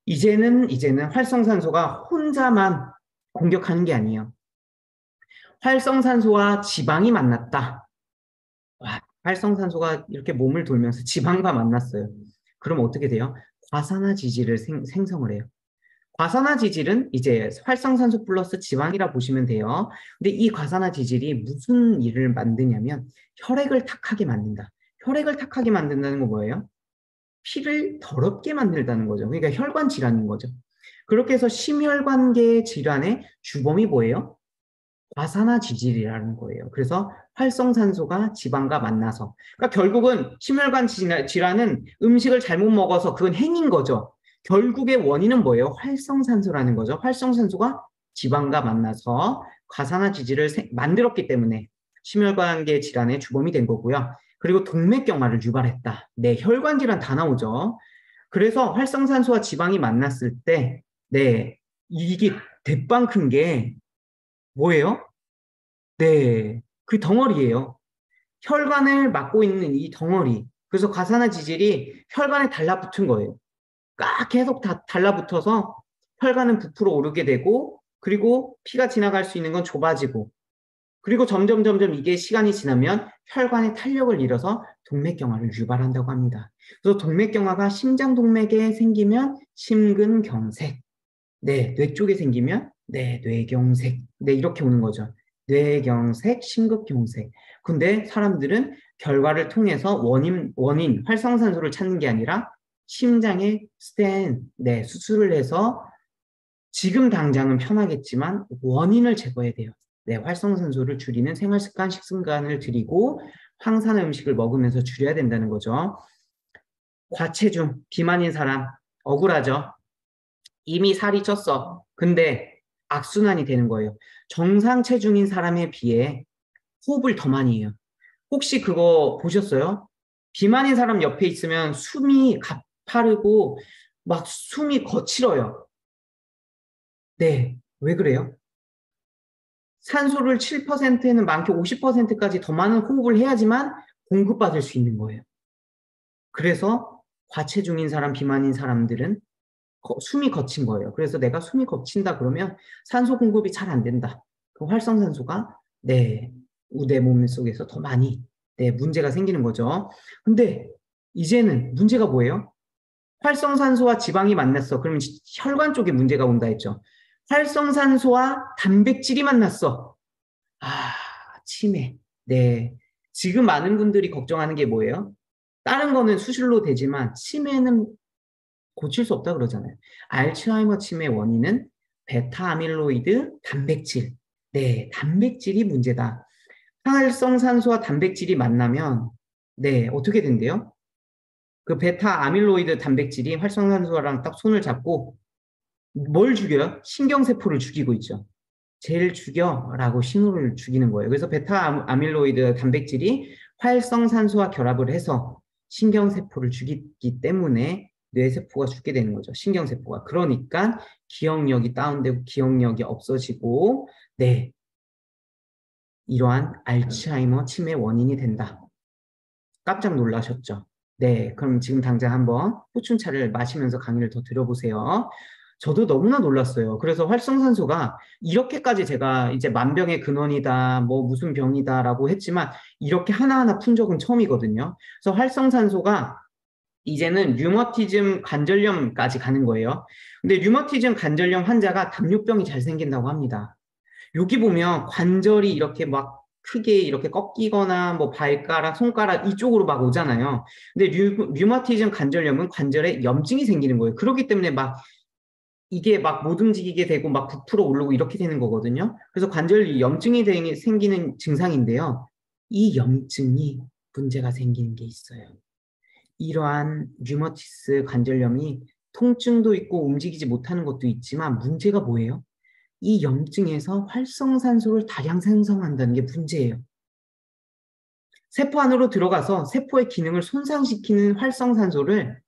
이제는 활성산소가 혼자만 공격하는 게 아니에요. 활성산소와 지방이 만났다. 와, 활성산소가 이렇게 몸을 돌면서 지방과 만났어요. 그럼 어떻게 돼요? 과산화지질을 생성을 해요. 과산화지질은 이제 활성산소 플러스 지방이라 보시면 돼요. 근데 이 과산화지질이 무슨 일을 만드냐면 혈액을 탁하게 만든다. 혈액을 탁하게 만든다는 건 뭐예요? 피를 더럽게 만들다는 거죠. 그러니까 혈관 질환인 거죠. 그렇게 해서 심혈관계 질환의 주범이 뭐예요? 과산화지질이라는 거예요. 그래서 활성산소가 지방과 만나서, 그러니까 결국은 심혈관 질환은 음식을 잘못 먹어서 그건 행인 거죠. 결국의 원인은 뭐예요? 활성산소라는 거죠. 활성산소가 지방과 만나서 과산화지질을 만들었기 때문에 심혈관계 질환의 주범이 된 거고요. 그리고 동맥경화를 유발했다. 네, 혈관 질환 다 나오죠. 그래서 활성산소와 지방이 만났을 때, 네, 이게 대빵 큰 게 뭐예요? 네, 그 덩어리예요. 혈관을 막고 있는 이 덩어리. 그래서 가산화 지질이 혈관에 달라붙은 거예요. 꽉 계속 다 달라붙어서 혈관은 부풀어 오르게 되고, 그리고 피가 지나갈 수 있는 건 좁아지고, 그리고 점점 이게 시간이 지나면 혈관의 탄력을 잃어서 동맥경화를 유발한다고 합니다. 그래서 동맥경화가 심장동맥에 생기면 심근경색, 네, 뇌 쪽에 생기면 네, 뇌경색, 네, 이렇게 오는 거죠. 뇌경색, 심근경색. 근데 사람들은 결과를 통해서 원인, 활성산소를 찾는 게 아니라 심장에 네, 수술을 해서 지금 당장은 편하겠지만 원인을 제거해야 돼요. 네, 활성산소를 줄이는 생활습관, 식습관을 들이고 황산화 음식을 먹으면서 줄여야 된다는 거죠. 과체중, 비만인 사람, 억울하죠? 이미 살이 쪘어. 근데 악순환이 되는 거예요. 정상 체중인 사람에 비해 호흡을 더 많이 해요. 혹시 그거 보셨어요? 비만인 사람 옆에 있으면 숨이 가파르고 막 숨이 거칠어요. 네, 왜 그래요? 산소를 7%는 많게 50%까지 더 많은 호흡을 해야지만 공급받을 수 있는 거예요. 그래서 과체중인 사람, 비만인 사람들은 숨이 거친 거예요. 그래서 내가 숨이 거친다 그러면 산소 공급이 잘 안 된다. 그 활성산소가 네, 내 몸 속에서 더 많이 네, 문제가 생기는 거죠. 근데 이제는 문제가 뭐예요? 활성산소와 지방이 만났어. 그러면 혈관 쪽에 문제가 온다 했죠. 활성산소와 단백질이 만났어. 아, 치매. 네. 지금 많은 분들이 걱정하는 게 뭐예요? 다른 거는 수술로 되지만 치매는 고칠 수 없다 그러잖아요. 알츠하이머 치매 원인은 베타 아밀로이드 단백질. 네, 단백질이 문제다. 활성산소와 단백질이 만나면 네, 어떻게 된대요? 그 베타 아밀로이드 단백질이 활성산소랑 딱 손을 잡고 뭘 죽여요? 신경세포를 죽이고 있죠. 쟤를 죽여라고 신호를 죽이는 거예요. 그래서 베타 아밀로이드 단백질이 활성산소와 결합을 해서 신경세포를 죽이기 때문에 뇌세포가 죽게 되는 거죠. 신경세포가. 그러니까 기억력이 다운되고 기억력이 없어지고 네, 이러한 알츠하이머 치매 원인이 된다. 깜짝 놀라셨죠? 네, 그럼 지금 당장 한번 포춘차를 마시면서 강의를 더 들어보세요. 저도 너무나 놀랐어요. 그래서 활성산소가 이렇게까지 제가 이제 만병의 근원이다, 뭐 무슨 병이다라고 했지만 이렇게 하나하나 푼 적은 처음이거든요. 그래서 활성산소가 이제는 류머티즘 관절염까지 가는 거예요. 근데 류머티즘 관절염 환자가 당뇨병이 잘 생긴다고 합니다. 여기 보면 관절이 이렇게 막 크게 이렇게 꺾이거나 뭐 발가락, 손가락 이쪽으로 막 오잖아요. 근데 류마티즘 관절염은 관절에 염증이 생기는 거예요. 그렇기 때문에 막 이게 막 못 움직이게 되고 막 부풀어 오르고 이렇게 되는 거거든요. 그래서 관절 염증이 생기는 증상인데요. 이 염증이 문제가 생기는 게 있어요. 이러한 류머티스 관절염이 통증도 있고 움직이지 못하는 것도 있지만 문제가 뭐예요? 이 염증에서 활성산소를 다량 생성한다는 게 문제예요. 세포 안으로 들어가서 세포의 기능을 손상시키는 활성산소를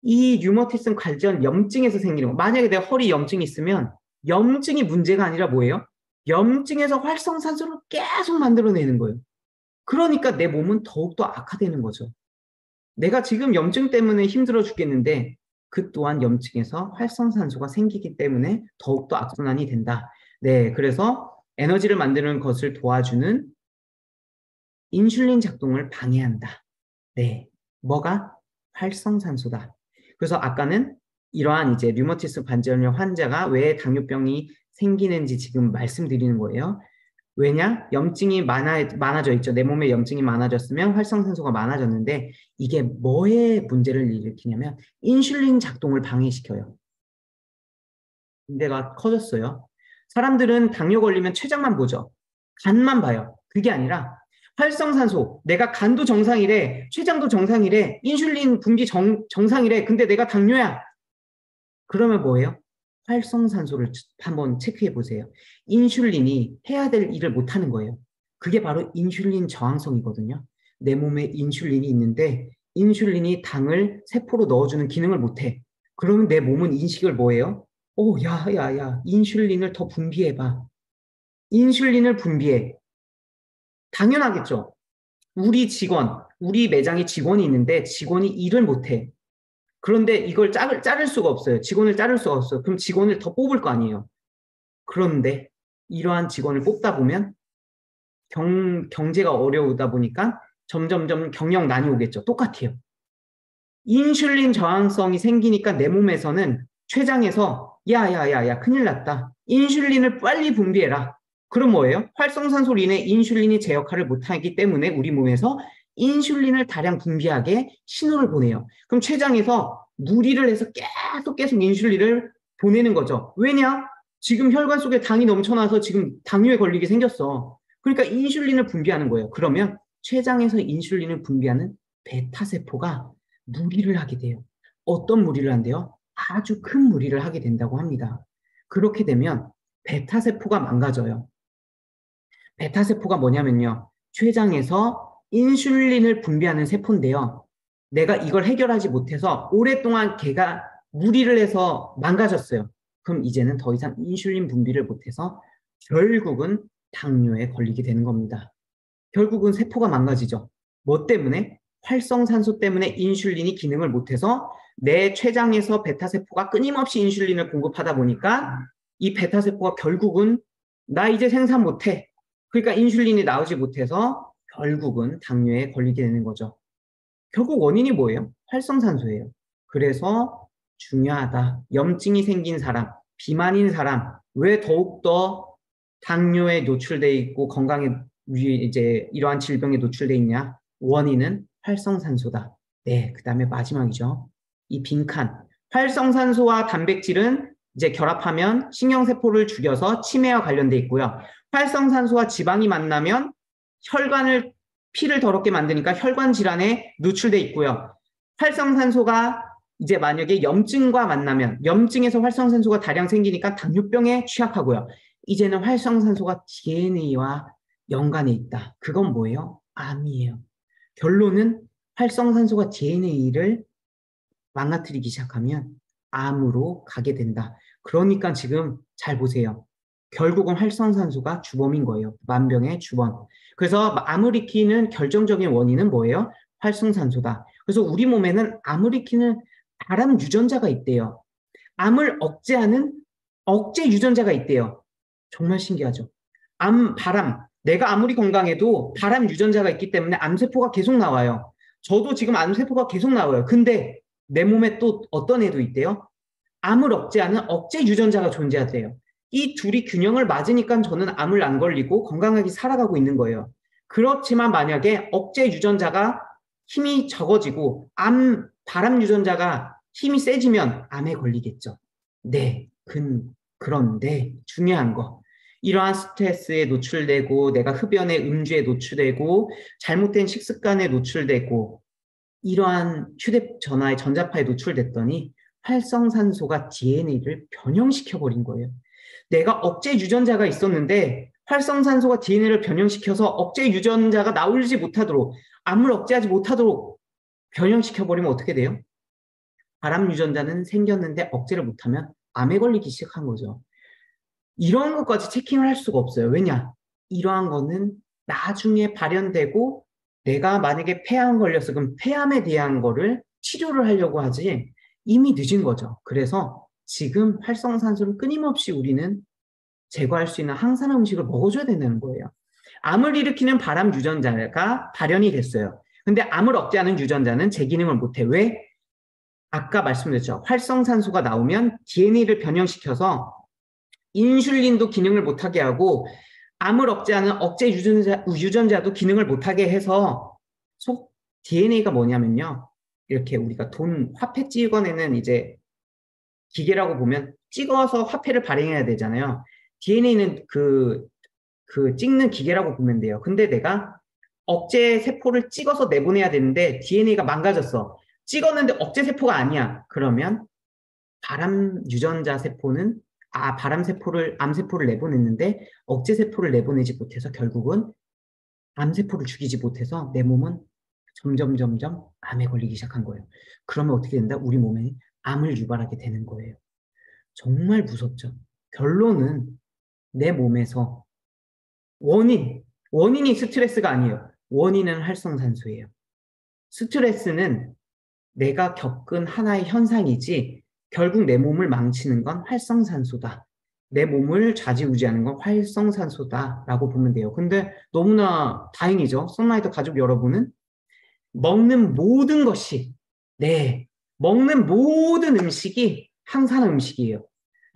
이 류머티슨 관절 염증에서 생기는 거. 만약에 내가 허리 염증이 있으면 염증이 문제가 아니라 뭐예요? 염증에서 활성산소를 계속 만들어내는 거예요. 그러니까 내 몸은 더욱더 악화되는 거죠. 내가 지금 염증 때문에 힘들어 죽겠는데 그 또한 염증에서 활성산소가 생기기 때문에 더욱더 악순환이 된다. 네, 그래서 에너지를 만드는 것을 도와주는 인슐린 작동을 방해한다. 네, 뭐가? 활성산소다. 그래서 아까는 이러한 이제 류마티스 관절염 환자가 왜 당뇨병이 생기는지 지금 말씀드리는 거예요. 왜냐? 염증이 많아져 있죠. 내 몸에 염증이 많아졌으면 활성산소가 많아졌는데 이게 뭐에 문제를 일으키냐면 인슐린 작동을 방해시켜요. 문제가 커졌어요. 사람들은 당뇨 걸리면 췌장만 보죠. 간만 봐요. 그게 아니라 활성산소, 내가 간도 정상이래, 췌장도 정상이래, 인슐린 분비 정상이래, 근데 내가 당뇨야. 그러면 뭐예요? 활성산소를 한번 체크해 보세요. 인슐린이 해야 될 일을 못하는 거예요. 그게 바로 인슐린 저항성이거든요. 내 몸에 인슐린이 있는데 인슐린이 당을 세포로 넣어주는 기능을 못해. 그러면 내 몸은 인식을 뭐예요? 야, 인슐린을 더 분비해봐. 인슐린을 분비해. 당연하겠죠. 우리 매장에 직원이 있는데 직원이 일을 못해. 그런데 이걸 자를 수가 없어요. 직원을 자를 수가 없어요. 그럼 직원을 더 뽑을 거 아니에요. 그런데 이러한 직원을 뽑다 보면 경제가 어려우다 보니까 점점점 경영난이 오겠죠. 똑같아요. 인슐린 저항성이 생기니까 내 몸에서는 췌장에서 야야야야 큰일 났다. 인슐린을 빨리 분비해라. 그럼 뭐예요? 활성산소로 인해 인슐린이 제 역할을 못하기 때문에 우리 몸에서 인슐린을 다량 분비하게 신호를 보내요. 그럼 췌장에서 무리를 해서 계속 인슐린을 보내는 거죠. 왜냐? 지금 혈관 속에 당이 넘쳐나서 지금 당뇨에 걸리게 생겼어. 그러니까 인슐린을 분비하는 거예요. 그러면 췌장에서 인슐린을 분비하는 베타세포가 무리를 하게 돼요. 어떤 무리를 한대요? 아주 큰 무리를 하게 된다고 합니다. 그렇게 되면 베타세포가 망가져요. 베타세포가 뭐냐면요. 췌장에서 인슐린을 분비하는 세포인데요. 내가 이걸 해결하지 못해서 오랫동안 걔가 무리를 해서 망가졌어요. 그럼 이제는 더 이상 인슐린 분비를 못해서 결국은 당뇨에 걸리게 되는 겁니다. 결국은 세포가 망가지죠. 뭐 때문에? 활성산소 때문에 인슐린이 기능을 못해서 내 췌장에서 베타세포가 끊임없이 인슐린을 공급하다 보니까 이 베타세포가 결국은 나 이제 생산 못해. 그러니까 인슐린이 나오지 못해서 결국은 당뇨에 걸리게 되는 거죠. 결국 원인이 뭐예요? 활성산소예요. 그래서 중요하다. 염증이 생긴 사람, 비만인 사람, 왜 더욱더 당뇨에 노출돼 있고 건강에 이제 이러한 질병에 노출돼 있냐? 원인은 활성산소다. 네, 그 다음에 마지막이죠. 이 빈칸. 활성산소와 단백질은 이제 결합하면 신경세포를 죽여서 치매와 관련돼 있고요. 활성산소와 지방이 만나면 피를 더럽게 만드니까 혈관 질환에 노출돼 있고요. 활성산소가 이제 만약에 염증과 만나면 염증에서 활성산소가 다량 생기니까 당뇨병에 취약하고요. 이제는 활성산소가 DNA와 연관해 있다. 그건 뭐예요? 암이에요. 결론은 활성산소가 DNA를 망가뜨리기 시작하면 암으로 가게 된다. 그러니까 지금 잘 보세요. 결국은 활성산소가 주범인 거예요. 만병의 주범. 그래서 암을 일으키는 결정적인 원인은 뭐예요? 활성산소다. 그래서 우리 몸에는 암을 일으키는 발암 유전자가 있대요. 암을 억제하는 억제 유전자가 있대요. 정말 신기하죠. 발암. 내가 아무리 건강해도 발암 유전자가 있기 때문에 암세포가 계속 나와요. 저도 지금 암세포가 계속 나와요. 근데 내 몸에 또 어떤 애도 있대요? 암을 억제하는 억제 유전자가 존재하대요. 이 둘이 균형을 맞으니까 저는 암을 안 걸리고 건강하게 살아가고 있는 거예요. 그렇지만 만약에 억제 유전자가 힘이 적어지고 발암 유전자가 힘이 세지면 암에 걸리겠죠. 네, 그런데 중요한 거. 이러한 스트레스에 노출되고 내가 흡연의 음주에 노출되고 잘못된 식습관에 노출되고 이러한 휴대전화의 전자파에 노출됐더니 활성산소가 DNA를 변형시켜버린 거예요. 내가 억제 유전자가 있었는데 활성산소가 DNA를 변형시켜서 억제 유전자가 나오지 못하도록 암을 억제하지 못하도록 변형시켜버리면 어떻게 돼요? 발암 유전자는 생겼는데 억제를 못하면 암에 걸리기 시작한 거죠. 이런 것까지 체킹을 할 수가 없어요. 왜냐? 이러한 거는 나중에 발현되고 내가 만약에 폐암 걸렸어. 그럼 폐암에 대한 거를 치료를 하려고 하지 이미 늦은 거죠. 그래서 지금 활성산소를 끊임없이 우리는 제거할 수 있는 항산화 음식을 먹어줘야 된다는 거예요. 암을 일으키는 발암 유전자가 발현이 됐어요. 근데 암을 억제하는 유전자는 제 기능을 못해. 왜? 아까 말씀드렸죠. 활성산소가 나오면 DNA를 변형시켜서 인슐린도 기능을 못하게 하고 암을 억제하는 억제 유전자도 기능을 못하게 해서 DNA가 뭐냐면요. 이렇게 우리가 돈, 화폐 찍어내는 이제 기계라고 보면 찍어서 화폐를 발행해야 되잖아요. DNA는 그 찍는 기계라고 보면 돼요. 근데 내가 억제 세포를 찍어서 내보내야 되는데 DNA가 망가졌어. 찍었는데 억제 세포가 아니야. 그러면 발암 유전자 세포는 암세포를 내보냈는데 억제 세포를 내보내지 못해서 결국은 암세포를 죽이지 못해서 내 몸은 점점 암에 걸리기 시작한 거예요. 그러면 어떻게 된다? 우리 몸에 암을 유발하게 되는 거예요. 정말 무섭죠. 결론은 내 몸에서 원인이 스트레스가 아니에요. 원인은 활성산소예요. 스트레스는 내가 겪은 하나의 현상이지 결국 내 몸을 망치는 건 활성산소다. 내 몸을 좌지우지하는 건 활성산소다라고 보면 돼요. 근데 너무나 다행이죠. 선라이더 가족 여러분은 먹는 모든 것이 먹는 모든 음식이 항산화 음식이에요.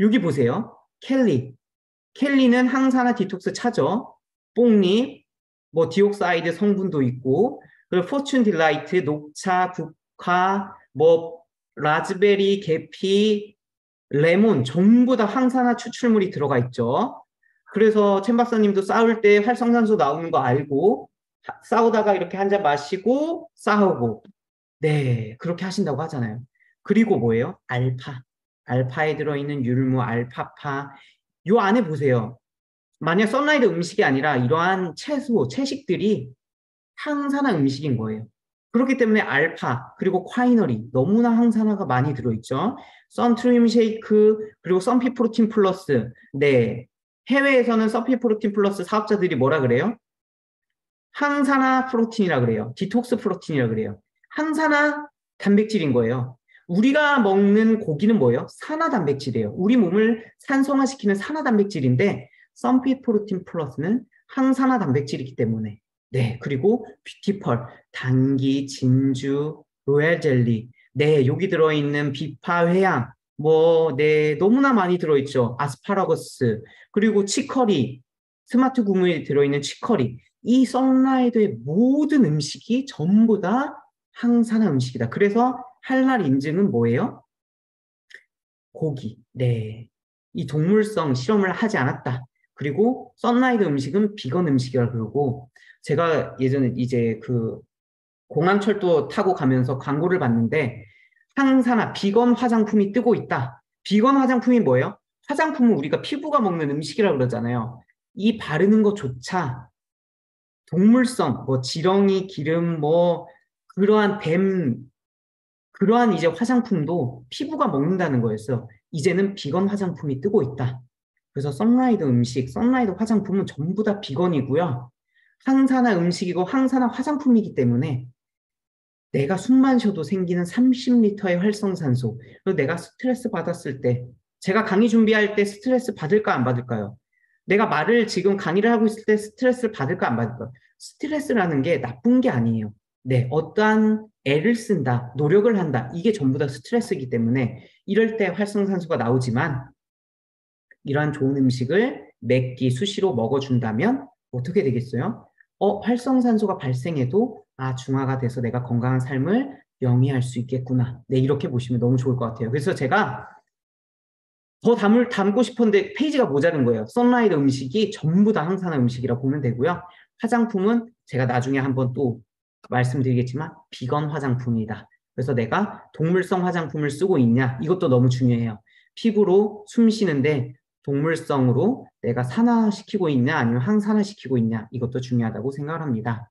여기 보세요. 켈리는 항산화 디톡스 차죠. 뽕잎, 뭐 디옥사이드 성분도 있고, 그리고 포춘 딜라이트, 녹차, 국화, 뭐 라즈베리, 계피, 레몬 전부 다 항산화 추출물이 들어가 있죠. 그래서 chen 박사님도 싸울 때 활성산소 나오는 거 알고 싸우다가 이렇게 한 잔 마시고 싸우고 그렇게 하신다고 하잖아요. 그리고 뭐예요? 알파에 들어있는 율무, 알파파 요 안에 보세요. 만약 썬라이드 음식이 아니라 이러한 채식들이 항산화 음식인 거예요. 그렇기 때문에 알파 그리고 콰이너리 너무나 항산화가 많이 들어있죠. 썬트림 쉐이크 그리고 썬피 프로틴 플러스 해외에서는 썬피 프로틴 플러스 사업자들이 뭐라 그래요? 항산화 프로틴이라 그래요. 디톡스 프로틴이라 그래요. 항산화 단백질인 거예요. 우리가 먹는 고기는 뭐예요? 산화 단백질이에요. 우리 몸을 산성화시키는 산화 단백질인데 썬피 프로틴 플러스는 항산화 단백질이기 때문에 그리고 뷰티펄, 당귀, 진주, 로얄 젤리 여기 들어있는 비파, 회양 너무나 많이 들어있죠. 아스파라거스 그리고 치커리, 스마트 구무에 들어있는 치커리 이 썬라이드의 모든 음식이 전부 다 항산화 음식이다. 그래서 할랄 인증은 뭐예요? 고기. 이 동물성 실험을 하지 않았다. 그리고 썬라이드 음식은 비건 음식이라 그러고 제가 예전에 이제 그 공항철도 타고 가면서 광고를 봤는데 항산화 비건 화장품이 뜨고 있다. 비건 화장품이 뭐예요? 화장품은 우리가 피부가 먹는 음식이라 그러잖아요. 이 바르는 것조차 동물성, 지렁이, 기름, 그러한 이제 화장품도 피부가 먹는다는 거였어요. 이제는 비건 화장품이 뜨고 있다. 그래서 썬라이드 화장품은 전부 다 비건이고요. 항산화 음식이고 항산화 화장품이기 때문에 내가 숨만 쉬어도 생기는 30리터의 활성산소, 그리고 내가 스트레스 받았을 때, 제가 강의 준비할 때 스트레스 받을까 안 받을까요? 내가 지금 강의를 하고 있을 때 스트레스를 받을까 안 받을까요? 스트레스라는 게 나쁜 게 아니에요. 어떠한 애를 쓴다, 노력을 한다, 이게 전부 다 스트레스이기 때문에 이럴 때 활성산소가 나오지만 이러한 좋은 음식을 몇 끼 수시로 먹어준다면 어떻게 되겠어요? 활성산소가 발생해도 중화가 돼서 내가 건강한 삶을 영위할 수 있겠구나. 이렇게 보시면 너무 좋을 것 같아요. 그래서 제가 더 담고 싶은데 페이지가 모자른 거예요. 썬라이드 음식이 전부 다 항산화 음식이라 보면 되고요. 화장품은 제가 나중에 한번 또 말씀드리겠지만 비건 화장품이다. 그래서 내가 동물성 화장품을 쓰고 있냐? 이것도 너무 중요해요. 피부로 숨 쉬는데 동물성으로 내가 산화시키고 있냐 아니면 항산화시키고 있냐 이것도 중요하다고 생각합니다.